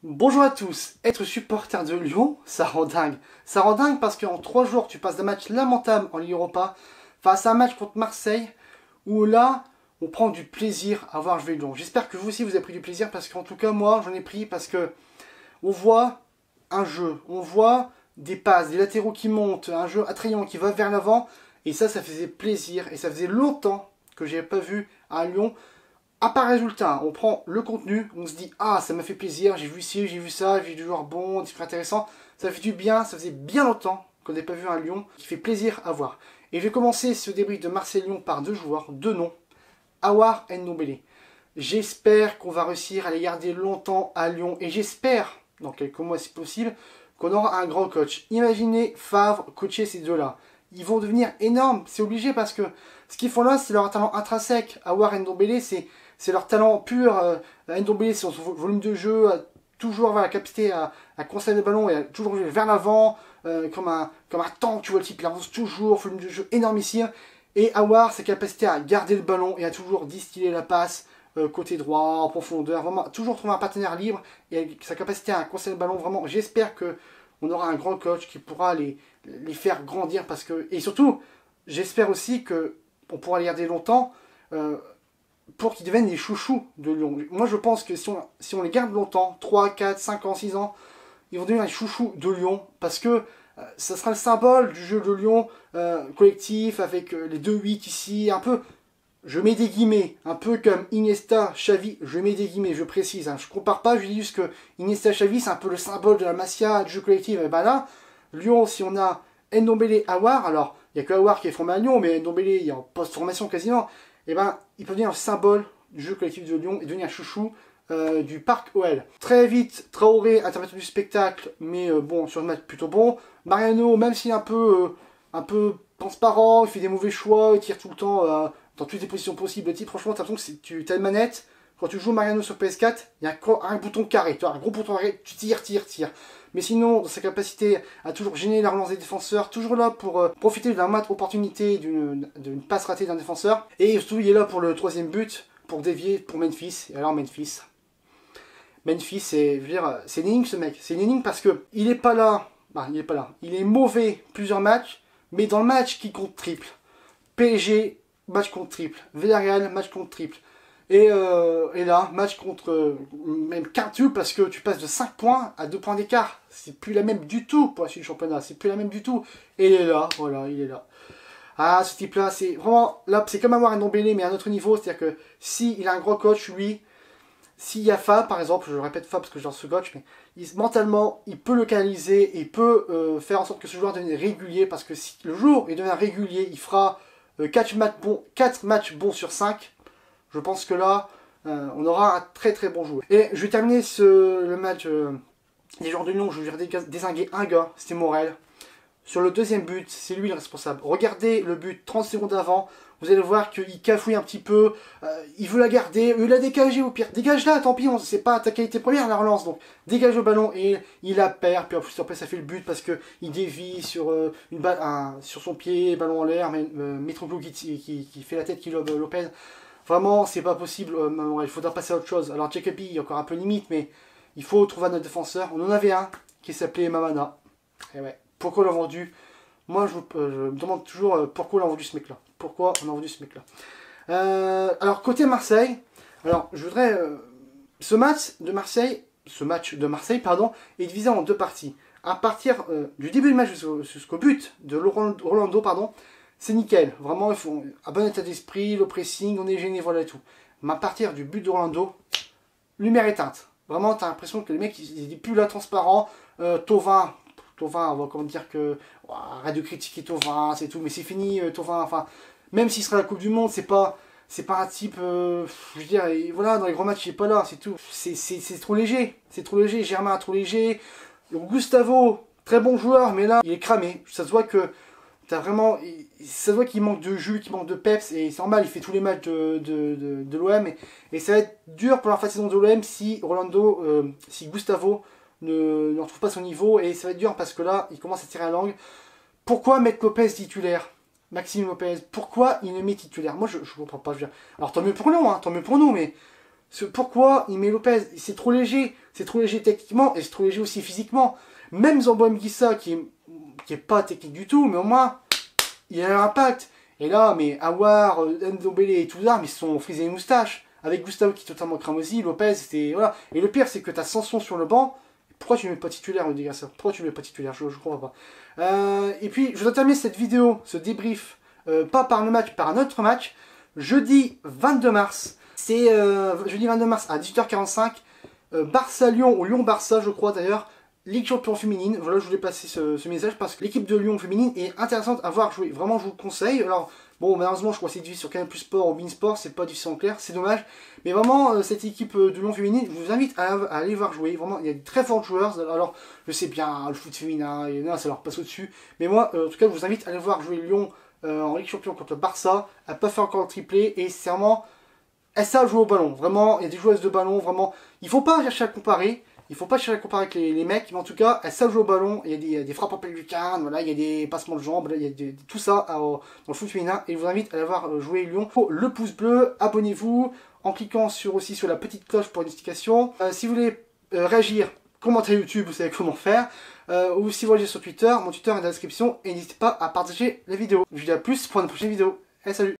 Bonjour à tous, être supporter de Lyon, ça rend dingue. Ça rend dingue parce qu'en 3 jours, tu passes d'un match lamentable en Ligue Europa face à un match contre Marseille où là, on prend du plaisir à voir jouer Lyon. J'espère que vous aussi, vous avez pris du plaisir parce qu'en tout cas, moi, j'en ai pris parce que on voit un jeu, on voit des passes, des latéraux qui montent, un jeu attrayant qui va vers l'avant et ça faisait plaisir et ça faisait longtemps que je n'avais pas vu à Lyon. À part résultat, on prend le contenu, on se dit « Ah, ça m'a fait plaisir, j'ai vu ci, j'ai vu ça, j'ai vu du joueur bon, des trucs intéressants. » Ça fait du bien, ça faisait bien longtemps qu'on n'avait pas vu un Lyon qui fait plaisir à voir. Et je vais commencer ce débrief de Marseille-Lyon par 2 joueurs, 2 noms. Aouar et Ndombele. J'espère qu'on va réussir à les garder longtemps à Lyon. Et j'espère, dans quelques mois si possible, qu'on aura un grand coach. Imaginez Favre coacher ces deux-là. Ils vont devenir énormes, c'est obligé parce que ce qu'ils font là, c'est leur talent intrinsèque. Aouar et Ndombele, c'est leur talent pur. Ndombele, c'est son volume de jeu, toujours avoir la capacité à conserver le ballon et à toujours jouer vers l'avant, comme un tank, tu vois, le type, il avance toujours, volume de jeu énormissime. Et Aouar, sa capacité à garder le ballon et à toujours distiller la passe, côté droit, en profondeur, vraiment, toujours trouver un partenaire libre et sa capacité à conserver le ballon, vraiment, j'espère qu'on aura un grand coach qui pourra les faire grandir parce que, et surtout, j'espère aussi qu'on pourra les garder longtemps, pour qu'ils deviennent les chouchous de Lyon. Moi, je pense que si on les garde longtemps, 3, 4, 5 ans, 6 ans, ils vont devenir les chouchous de Lyon, parce que ça sera le symbole du jeu de Lyon collectif, avec les 2-8 ici, un peu, je mets des guillemets, un peu comme Iniesta, Xavi, je mets des guillemets, je précise, hein, je compare pas, je dis juste que Iniesta, Xavi, c'est un peu le symbole de la Masia, du jeu collectif, et ben là, Lyon, si on a Ndombele, Aouar, alors, il n'y a que Aouar qui est formé à Lyon, mais Ndombele, il est en post-formation quasiment, et ben, il peut devenir un symbole du jeu collectif de Lyon et devenir un chouchou du parc OL. Très vite, Traoré, interprète du spectacle, mais bon, sur le match plutôt bon. Mariano, même s'il est un peu transparent, il fait des mauvais choix, il tire tout le temps dans toutes les positions possibles. Le type, franchement, t'as l'impression que tu as une manette. Quand tu joues Mariano sur PS4, il y a un bouton carré, tu vois, un gros bouton carré, tu tires. Mais sinon, dans sa capacité à toujours gêner la relance des défenseurs, toujours là pour profiter d'un match opportunité, d'une passe ratée d'un défenseur. Et surtout, il est là pour le 3e but, pour dévier pour Memphis. Et alors Memphis, c'est, je veux dire, c'est une énigme ce mec. C'est une énigme parce que il est pas là. Bah, il est pas là. Il est mauvais plusieurs matchs, mais dans le match qui compte triple. PSG, match contre triple. Villarreal, match contre triple. Et là, match contre même quintuple parce que tu passes de 5 points à 2 points d'écart. C'est plus la même du tout pour la suite du championnat. C'est plus la même du tout. Et il est là, voilà, il est là. Ah, ce type-là, c'est vraiment, là, c'est comme avoir un Ndombele, mais à un autre niveau. C'est-à-dire que s'il a un gros coach, lui, s'il y a Fab, par exemple, je répète Fab parce que j'en ce coach, mais mentalement, il peut le canaliser, il peut faire en sorte que ce joueur devienne régulier, parce que si le jour il devient régulier, il fera 4 matchs bons sur 5. Je pense que là, on aura un très très bon joueur. Et je vais terminer le match des joueurs de Lyon. Je vais dézinguer un gars, c'était Morel. Sur le 2e but, c'est lui le responsable. Regardez le but 30 secondes avant. Vous allez voir qu'il cafouille un petit peu. Il veut la garder. Il l'a dégagé au pire. Dégage-la, tant pis, c'est pas ta qualité première la relance. Donc dégage le ballon et il la perd. Puis en plus, après, ça fait le but parce qu'il dévie sur, une balle, sur son pied, ballon en l'air. Mitroglou qui fait la tête qui lobe Lopez. Vraiment, c'est pas possible. Il faudra passer à autre chose. Alors, Jacobi, il est encore un peu limite, mais il faut trouver un autre défenseur. On en avait un qui s'appelait Mamana. Et ouais. Pourquoi on l'a vendu? Moi, je me demande toujours pourquoi on a vendu ce mec-là. Pourquoi on a vendu ce mec-là. Alors, côté Marseille, alors, je voudrais... ce match de Marseille, pardon, est divisé en 2 parties. À partir du début du match jusqu'au but de Rolando, pardon, c'est nickel. Vraiment, ils font un bon état d'esprit, le pressing, on est gêné, voilà et tout. Mais à partir du but de Rolando, lumière éteinte. Vraiment, t'as l'impression que les mecs, ils sont plus là transparent. Thauvin, on va quand même dire que arrête de critiquer Thauvin, c'est tout, mais c'est fini, Thauvin, enfin, même s'il sera à la Coupe du Monde, c'est pas un type, je veux dire, voilà, dans les grands matchs, il est pas là, c'est tout. C'est trop léger, Germain trop léger. Donc, Gustavo, très bon joueur, mais là, il est cramé. Ça se voit que ça se voit qu'il manque de jus, qu'il manque de peps, et c'est normal, il fait tous les matchs de l'OM, et ça va être dur pour la fin de saison de l'OM si si Gustavo ne retrouve pas son niveau, et ça va être dur parce que là, il commence à tirer la langue. Pourquoi mettre Lopez titulaire? Maxime Lopez, pourquoi il le met titulaire? Moi, je comprends pas. Alors, tant mieux pour nous, hein, tant mieux pour nous, mais pourquoi il met Lopez? C'est trop léger. C'est trop léger techniquement et c'est trop léger aussi physiquement. Même Zambo Anguissa, qui est pas technique du tout, mais au moins, il a un impact. Et là, mais Aouar, Ndombele et tout ça, mais ils sont frisés les moustaches. Avec Gustavo qui est totalement cramoisi, Lopez, c'était. Voilà. Et le pire, c'est que t'as Sanson sur le banc. Pourquoi tu ne mets pas titulaire, me dit ça? Pourquoi tu ne mets pas titulaire? Je comprends pas. Et puis, je dois terminer cette vidéo, ce débrief, pas par le match, par un autre match. Jeudi 22 mars. C'est jeudi 22 mars à 18h45. Barça-Lyon, ou Lyon-Barça, je crois d'ailleurs. Ligue Champion féminine. Voilà, je voulais passer ce message parce que l'équipe de Lyon féminine est intéressante à voir jouer. Vraiment, je vous le conseille. Alors, bon, malheureusement, je crois que c'est difficile sur Canal Plus Sport ou Bein Sport. C'est pas difficile en clair, c'est dommage. Mais vraiment, cette équipe de Lyon féminine, je vous invite à aller voir jouer. Vraiment, il y a de très forts joueurs. Alors, je sais bien, le foot féminin, ça leur passe au-dessus. Mais moi, en tout cas, je vous invite à aller voir jouer Lyon en Ligue Champion contre le Barça. Elle n'a pas fait encore le triplé. Et c'est vraiment, elles savent jouer au ballon. Vraiment, il y a des joueuses de ballon. Vraiment, il ne faut pas chercher à comparer. Il faut pas chercher à comparer avec les mecs, mais en tout cas, elles savent jouer au ballon. Il y a des frappes en pleine lucarne, voilà, il y a des passements de jambes, il y a tout ça dans le foot féminin. Et je vous invite à aller voir jouer Lyon. Le pouce bleu, abonnez-vous en cliquant aussi sur la petite cloche pour une notification. Si vous voulez réagir, commentez YouTube, vous savez comment faire. Ou si vous réagissez sur Twitter, mon Twitter est dans la description. Et n'hésitez pas à partager la vidéo. Je vous dis à plus pour une prochaine vidéo. Allez, salut!